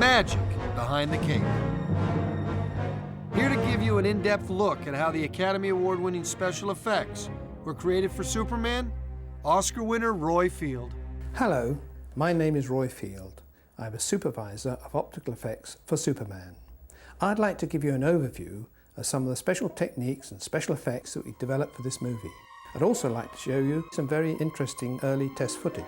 magic behind the cape. Here to give you an in-depth look at how the Academy Award-winning special effects were created for Superman, Oscar winner Roy Field. Hello, my name is Roy Field. I'm a supervisor of optical effects for Superman. I'd like to give you an overview of some of the special techniques and special effects that we developed for this movie. I'd also like to show you some very interesting early test footage.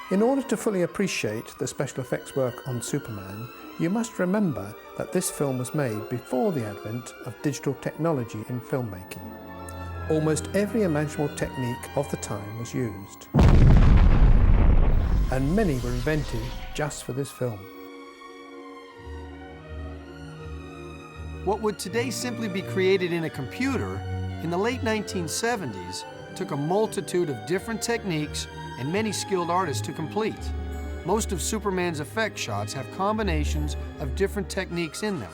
In order to fully appreciate the special effects work on Superman, you must remember that this film was made before the advent of digital technology in filmmaking. Almost every imaginable technique of the time was used, and many were invented just for this film. What would today simply be created in a computer, in the late 1970s, took a multitude of different techniques and many skilled artists to complete. Most of Superman's effect shots have combinations of different techniques in them.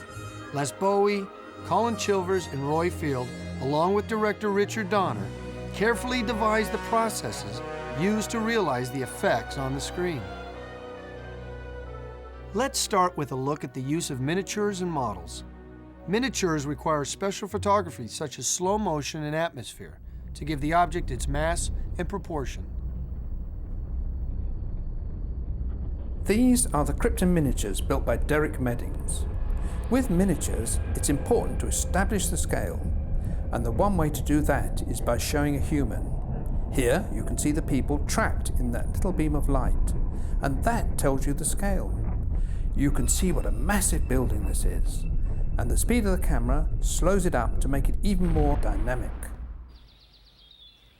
Les Bowie, Colin Chilvers, and Roy Field, along with director Richard Donner, carefully devised the processes used to realize the effects on the screen. Let's start with a look at the use of miniatures and models. Miniatures require special photography such as slow motion and atmosphere to give the object its mass and proportion. These are the Krypton miniatures built by Derek Meddings. With miniatures, it's important to establish the scale, and the one way to do that is by showing a human. Here you can see the people trapped in that little beam of light, and that tells you the scale. You can see what a massive building this is, and the speed of the camera slows it up to make it even more dynamic.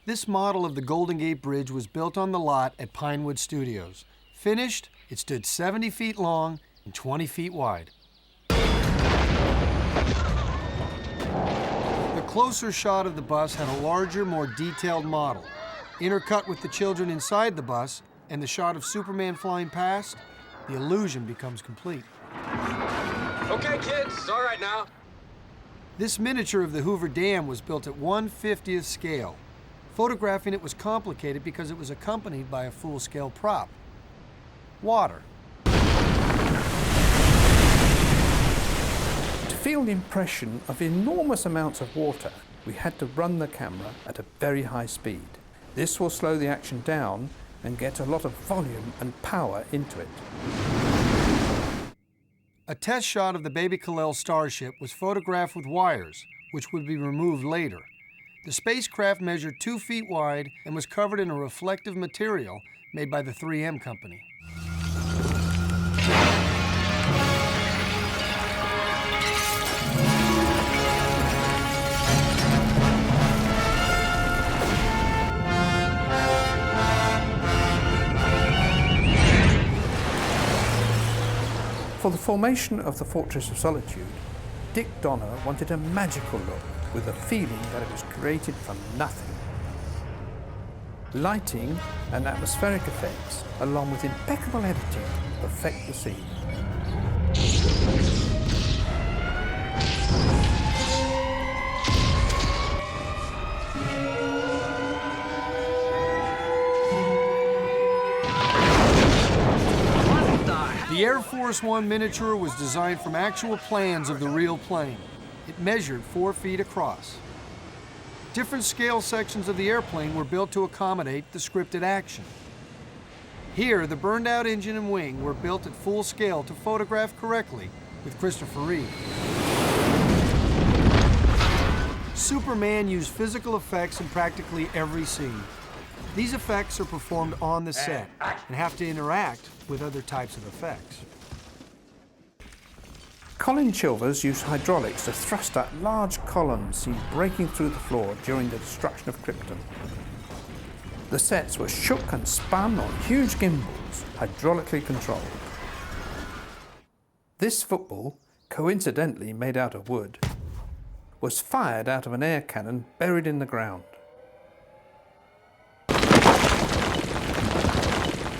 This model of the Golden Gate Bridge was built on the lot at Pinewood Studios. Finished, it stood 70 feet long and 20 feet wide. The closer shot of the bus had a larger, more detailed model. Intercut with the children inside the bus and the shot of Superman flying past, the illusion becomes complete. Okay, kids, it's all right now. This miniature of the Hoover Dam was built at 1/50th scale. Photographing it was complicated because it was accompanied by a full-scale prop. Water. To feel the impression of enormous amounts of water, we had to run the camera at a very high speed. This will slow the action down and get a lot of volume and power into it. A test shot of the Baby Kal-El starship was photographed with wires, which would be removed later. The spacecraft measured 2 feet wide and was covered in a reflective material made by the 3M company. For the formation of the Fortress of Solitude, Dick Donner wanted a magical look with a feeling that it was created from nothing. Lighting and atmospheric effects, along with impeccable editing, perfect the scene. The Air Force One miniature was designed from actual plans of the real plane. It measured 4 feet across. Different scale sections of the airplane were built to accommodate the scripted action. Here, the burned-out engine and wing were built at full scale to photograph correctly with Christopher Reeve. Superman used physical effects in practically every scene. These effects are performed on the set and have to interact with other types of effects. Colin Chilvers used hydraulics to thrust out large columns seen breaking through the floor during the destruction of Krypton. The sets were shook and spun on huge gimbals, hydraulically controlled. This football, coincidentally made out of wood, was fired out of an air cannon buried in the ground.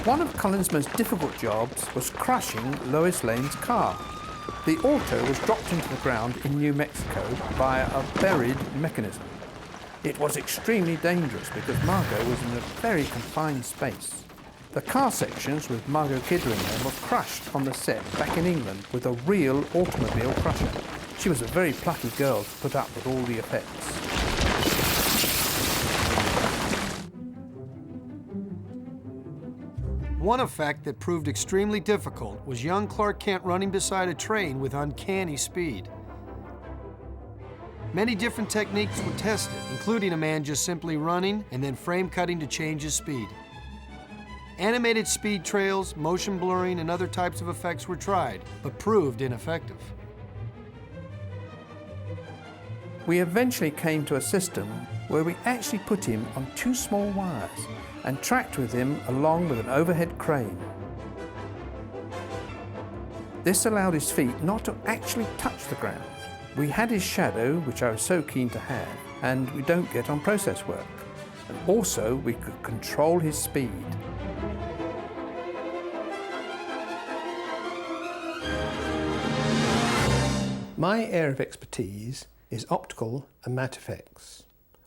One of Colin's most difficult jobs was crushing Lois Lane's car. The auto was dropped into the ground in New Mexico via a buried mechanism. It was extremely dangerous because Margot was in a very confined space. The car sections with Margot Kidder in them were crushed on the set back in England with a real automobile crusher. She was a very plucky girl to put up with all the effects. One effect that proved extremely difficult was young Clark Kent running beside a train with uncanny speed. Many different techniques were tested, including a man just simply running and then frame cutting to change his speed. Animated speed trails, motion blurring, and other types of effects were tried, but proved ineffective. We eventually came to a system where we actually put him on 2 small wires and tracked with him along with an overhead crane. This allowed his feet not to actually touch the ground. We had his shadow, which I was so keen to have, and we don't get on process work. And also, we could control his speed. My area of expertise is optical and matte effects.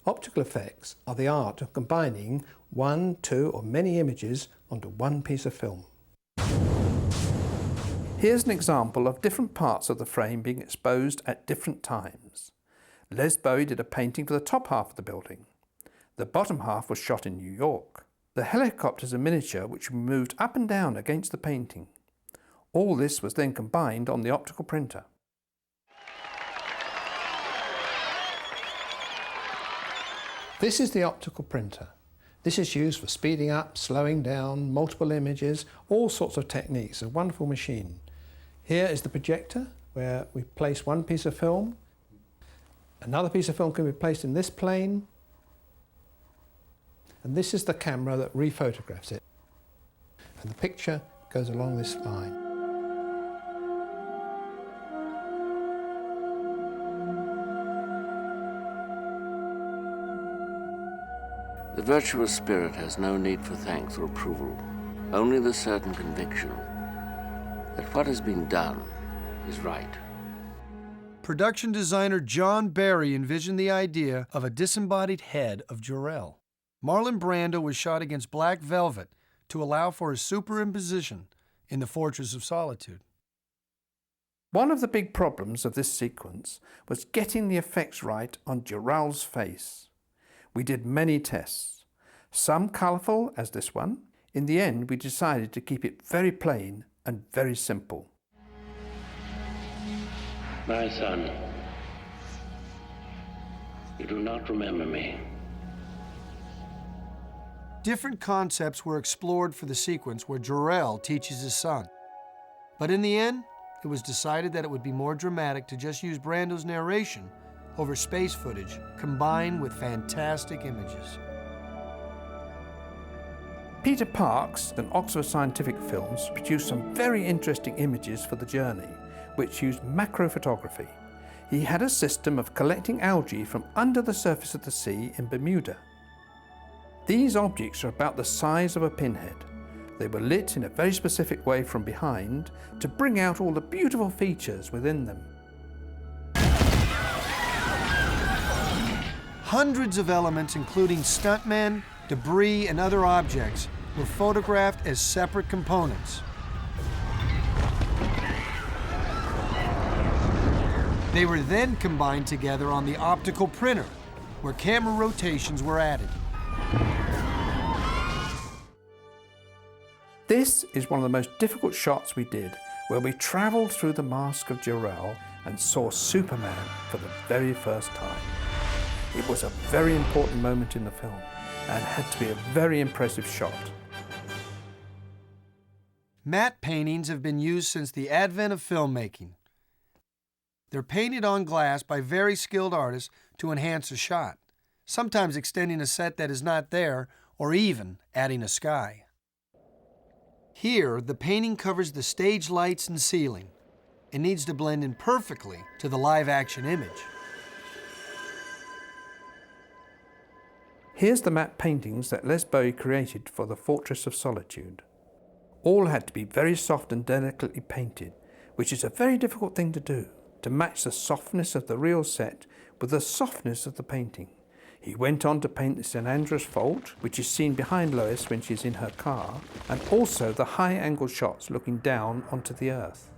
Optical effects are the art of combining 1, 2 or many images onto one piece of film. Here's an example of different parts of the frame being exposed at different times. Les Bowie did a painting for the top half of the building. The bottom half was shot in New York. The helicopter's a miniature which we moved up and down against the painting. All this was then combined on the optical printer. This is the optical printer. This is used for speeding up, slowing down, multiple images, all sorts of techniques. A wonderful machine. Here is the projector, where we place one piece of film. Another piece of film can be placed in this plane. And this is the camera that rephotographs it. And the picture goes along this line. The virtuous spirit has no need for thanks or approval, only the certain conviction that what has been done is right. Production designer John Barry envisioned the idea of a disembodied head of Jor-El. Marlon Brando was shot against black velvet to allow for his superimposition in the Fortress of Solitude. One of the big problems of this sequence was getting the effects right on Jor-El's face. We did many tests, some colourful as this one. In the end, we decided to keep it very plain and very simple. My son, you do not remember me. Different concepts were explored for the sequence where Jor-El teaches his son. But in the end, it was decided that it would be more dramatic to just use Brando's narration over space footage combined with fantastic images. Peter Parkes and Oxford Scientific Films produced some very interesting images for the journey, which used macro photography. He had a system of collecting algae from under the surface of the sea in Bermuda. These objects are about the size of a pinhead. They were lit in a very specific way from behind to bring out all the beautiful features within them. Hundreds of elements, including stuntmen, debris, and other objects, were photographed as separate components. They were then combined together on the optical printer, where camera rotations were added. This is one of the most difficult shots we did, where we travelled through the mask of Jor-El and saw Superman for the very first time. It was a very important moment in the film and had to be a very impressive shot. Matte paintings have been used since the advent of filmmaking. They're painted on glass by very skilled artists to enhance a shot, sometimes extending a set that is not there or even adding a sky. Here, the painting covers the stage lights and ceiling and needs to blend in perfectly to the live-action image. Here's the matte paintings that Les Bowie created for the Fortress of Solitude. All had to be very soft and delicately painted, which is a very difficult thing to do, to match the softness of the real set with the softness of the painting. He went on to paint the St Andreas Fault, which is seen behind Lois when she's in her car, and also the high-angle shots looking down onto the Earth.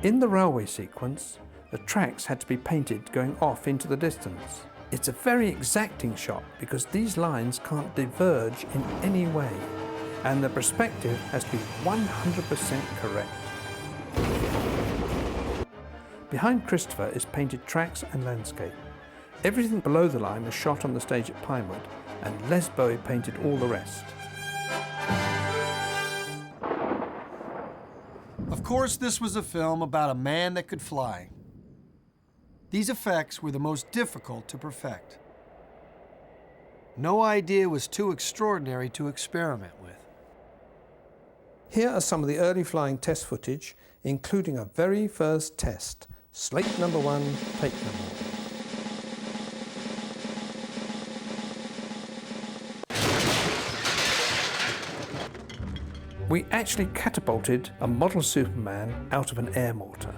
In the railway sequence, the tracks had to be painted going off into the distance. It's a very exacting shot because these lines can't diverge in any way, and the perspective has to be 100% correct. Behind Christopher is painted tracks and landscape. Everything below the line was shot on the stage at Pinewood, and Les Bowie painted all the rest. Of course, this was a film about a man that could fly. These effects were the most difficult to perfect. No idea was too extraordinary to experiment with. Here are some of the early flying test footage, including a very first test. Slate number 1, take number 1. We actually catapulted a model Superman out of an air mortar.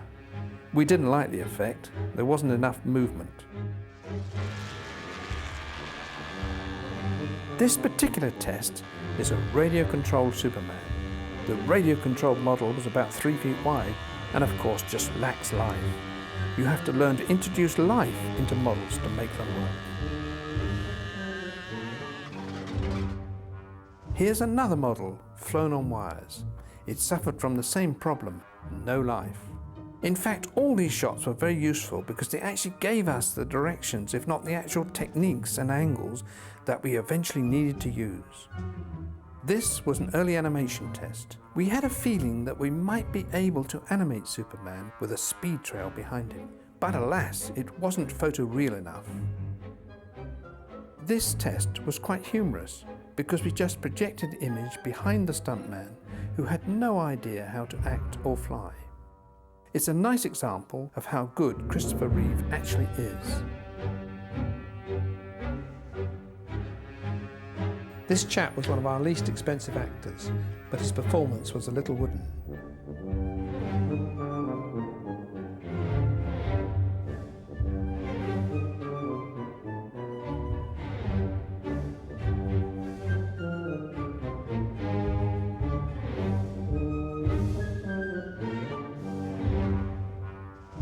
We didn't like the effect. There wasn't enough movement. This particular test is a radio-controlled Superman. The radio-controlled model was about 3 feet wide and of course just lacks life. You have to learn to introduce life into models to make them work. Here's another model flown on wires. It suffered from the same problem, no life. In fact, all these shots were very useful because they actually gave us the directions, if not the actual techniques and angles, that we eventually needed to use. This was an early animation test. We had a feeling that we might be able to animate Superman with a speed trail behind him, but alas, it wasn't photoreal enough. This test was quite humorous because we just projected the image behind the stuntman who had no idea how to act or fly. It's a nice example of how good Christopher Reeve actually is. This chap was one of our least expensive actors, but his performance was a little wooden.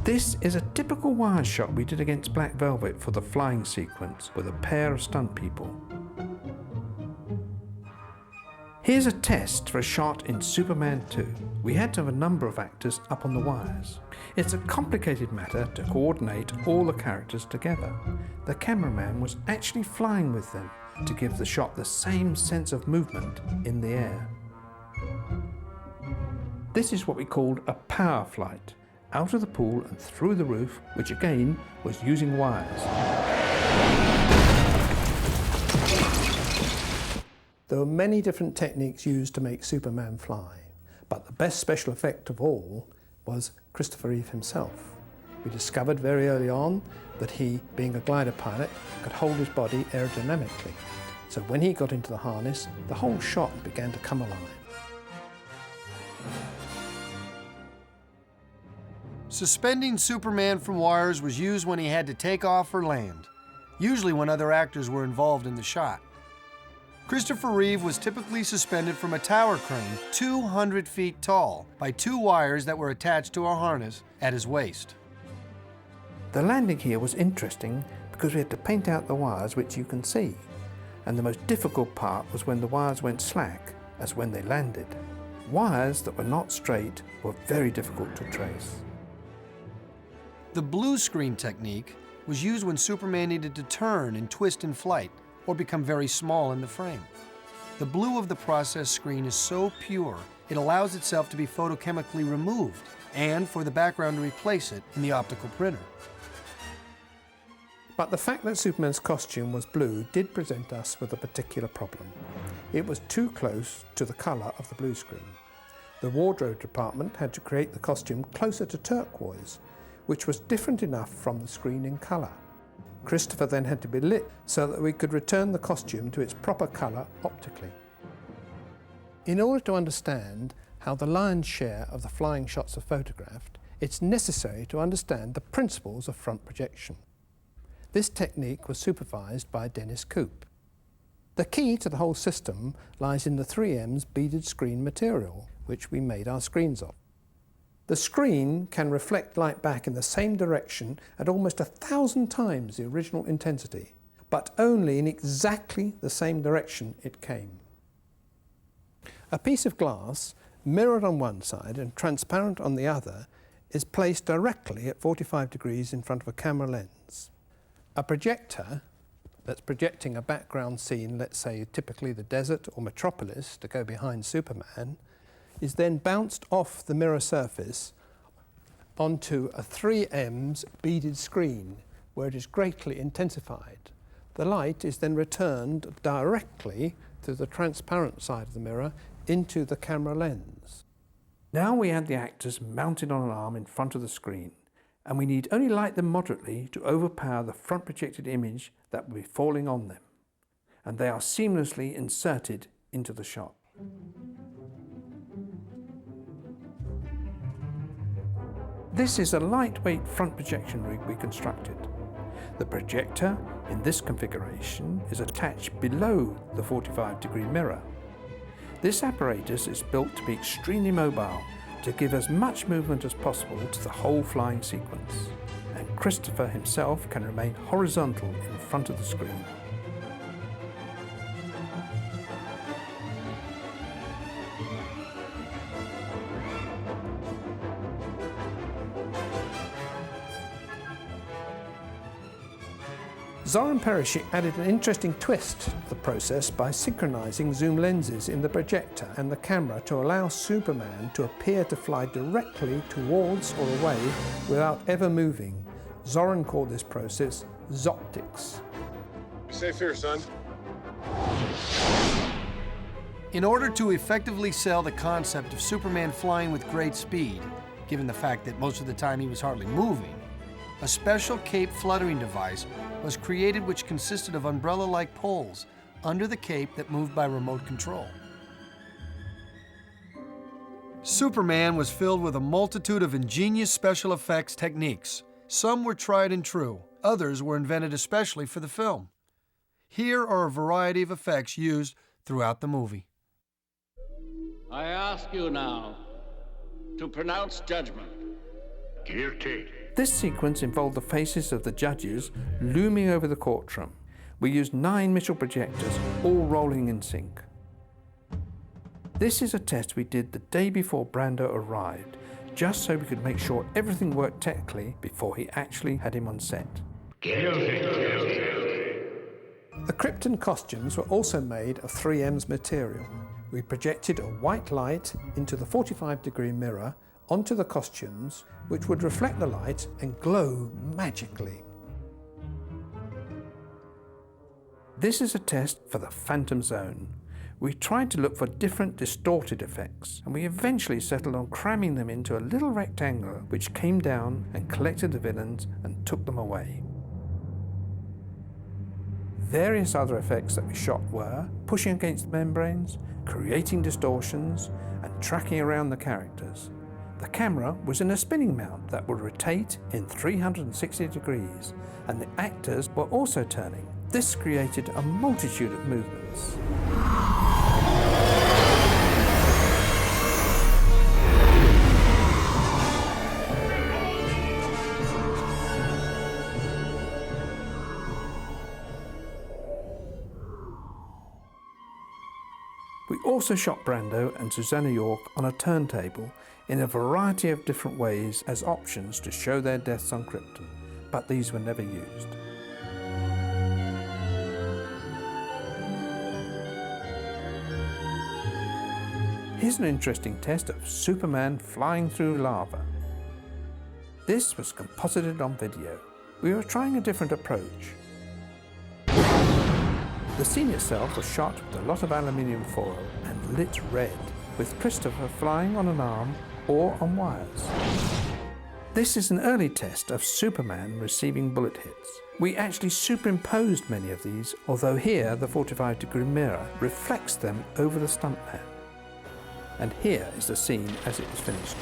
This is a typical wire shot we did against Black Velvet for the flying sequence with a pair of stunt people. Here's a test for a shot in Superman 2. We had to have a number of actors up on the wires. It's a complicated matter to coordinate all the characters together. The cameraman was actually flying with them to give the shot the same sense of movement in the air. This is what we called a power flight, out of the pool and through the roof, which again was using wires. There were many different techniques used to make Superman fly, but the best special effect of all was Christopher Reeve himself. We discovered very early on that he, being a glider pilot, could hold his body aerodynamically. So when he got into the harness, the whole shot began to come alive. Suspending Superman from wires was used when he had to take off or land, usually when other actors were involved in the shot. Christopher Reeve was typically suspended from a tower crane 200 feet tall by 2 wires that were attached to a harness at his waist. The landing here was interesting because we had to paint out the wires, which you can see, and the most difficult part was when the wires went slack, as when they landed. Wires that were not straight were very difficult to trace. The blue screen technique was used when Superman needed to turn and twist in flight or become very small in the frame. The blue of the process screen is so pure, it allows itself to be photochemically removed and for the background to replace it in the optical printer. But the fact that Superman's costume was blue did present us with a particular problem. It was too close to the colour of the blue screen. The wardrobe department had to create the costume closer to turquoise, which was different enough from the screen in colour. Christopher then had to be lit so that we could return the costume to its proper colour optically. In order to understand how the lion's share of the flying shots are photographed, It's necessary to understand the principles of front projection. This technique was supervised by Dennis Koop. The key to the whole system lies in the 3M's beaded screen material, which we made our screens of. The screen can reflect light back in the same direction at almost 1,000 times the original intensity, but only in exactly the same direction it came. A piece of glass, mirrored on one side and transparent on the other, is placed directly at 45 degrees in front of a camera lens. A projector that's projecting a background scene, let's say typically the desert or metropolis to go behind Superman, is then bounced off the mirror surface onto a 3M's beaded screen where it is greatly intensified. The light is then returned directly through the transparent side of the mirror into the camera lens. Now we have the actors mounted on an arm in front of the screen, and we need only light them moderately to overpower the front projected image that will be falling on them, and they are seamlessly inserted into the shot. This is a lightweight front projection rig we constructed. The projector in this configuration is attached below the 45-degree mirror. This apparatus is built to be extremely mobile to give as much movement as possible to the whole flying sequence, and Christopher himself can remain horizontal in front of the screen. Zoran Perishik added an interesting twist to the process by synchronizing zoom lenses in the projector and the camera to allow Superman to appear to fly directly towards or away without ever moving. Zoran called this process Zoptics. Safe here, son. In order to effectively sell the concept of Superman flying with great speed, given the fact that most of the time he was hardly moving, a special cape fluttering device was created which consisted of umbrella-like poles under the cape that moved by remote control. Superman was filled with a multitude of ingenious special effects techniques. Some were tried and true, others were invented especially for the film. Here are a variety of effects used throughout the movie. I ask you now to pronounce judgment. Guilty. This sequence involved the faces of the judges looming over the courtroom. We used 9 Mitchell projectors, all rolling in sync. This is a test we did the day before Brando arrived, just so we could make sure everything worked technically before he actually had him on set. The Krypton costumes were also made of 3M's material. We projected a white light into the 45-degree mirror onto the costumes, which would reflect the light and glow magically. This is a test for the Phantom Zone. We tried to look for different distorted effects, and we eventually settled on cramming them into a little rectangle which came down and collected the villains and took them away. Various other effects that we shot were pushing against the membranes, creating distortions, and tracking around the characters. The camera was in a spinning mount that would rotate in 360 degrees, and the actors were also turning. This created a multitude of movements. We also shot Brando and Susanna York on a turntable in a variety of different ways as options to show their deaths on Krypton, but these were never used. Here's an interesting test of Superman flying through lava. This was composited on video. We were trying a different approach. The scene itself was shot with a lot of aluminium foil and lit red, with Christopher flying on an arm or on wires. This is an early test of Superman receiving bullet hits. We actually superimposed many of these, although here the 45-degree mirror reflects them over the stuntman. And here is the scene as it was finished.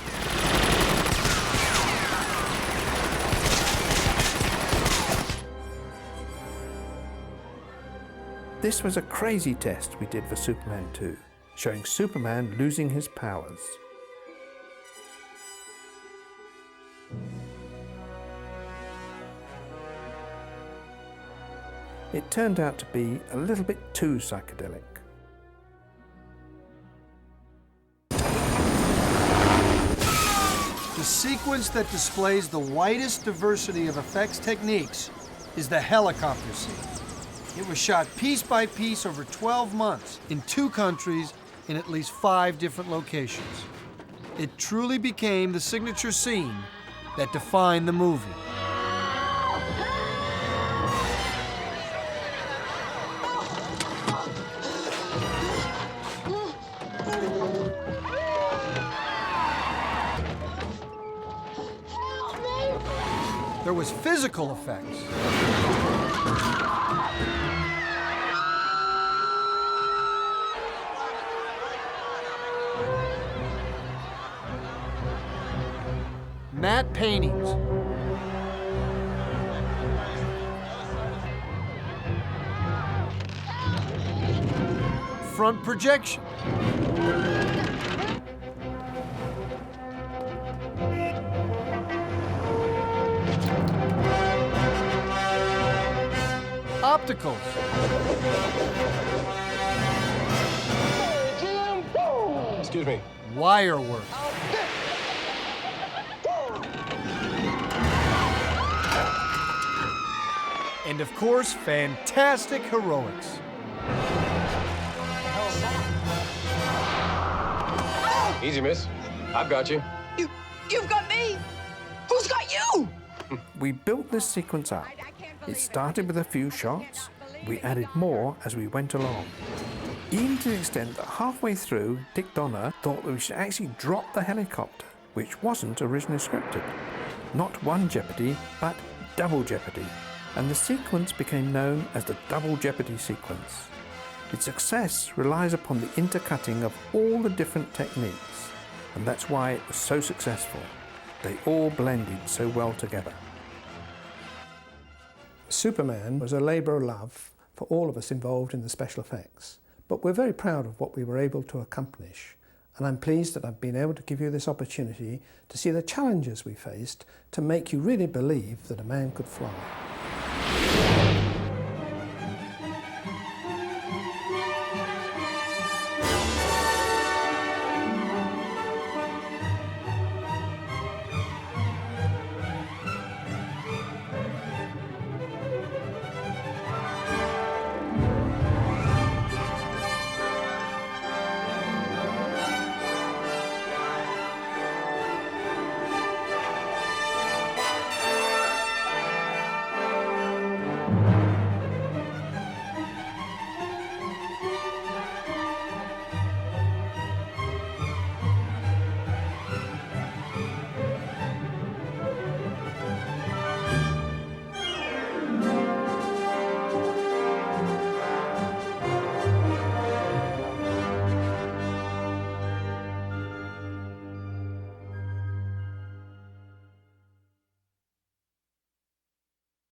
This was a crazy test we did for Superman 2, showing Superman losing his powers. It turned out to be a little bit too psychedelic. The sequence that displays the widest diversity of effects techniques is the helicopter scene. It was shot piece by piece over 12 months in 2 countries in at least 5 different locations. It truly became the signature scene that defined the movie. There was physical effects. Matte paintings. Front projection. Opticals. Excuse me. Wire work. And of course, fantastic heroics. Easy, miss. I've got you. You've got me! Who's got you? We built this sequence up. It started with a few shots. We added more as we went along. Even to the extent that halfway through, Dick Donner thought that we should actually drop the helicopter, which wasn't originally scripted. Not one Jeopardy, but double Jeopardy. And the sequence became known as the Double Jeopardy sequence. Its success relies upon the intercutting of all the different techniques, and that's why it was so successful. They all blended so well together. Superman was a labour of love for all of us involved in the special effects, but we're very proud of what we were able to accomplish, and I'm pleased that I've been able to give you this opportunity to see the challenges we faced to make you really believe that a man could fly.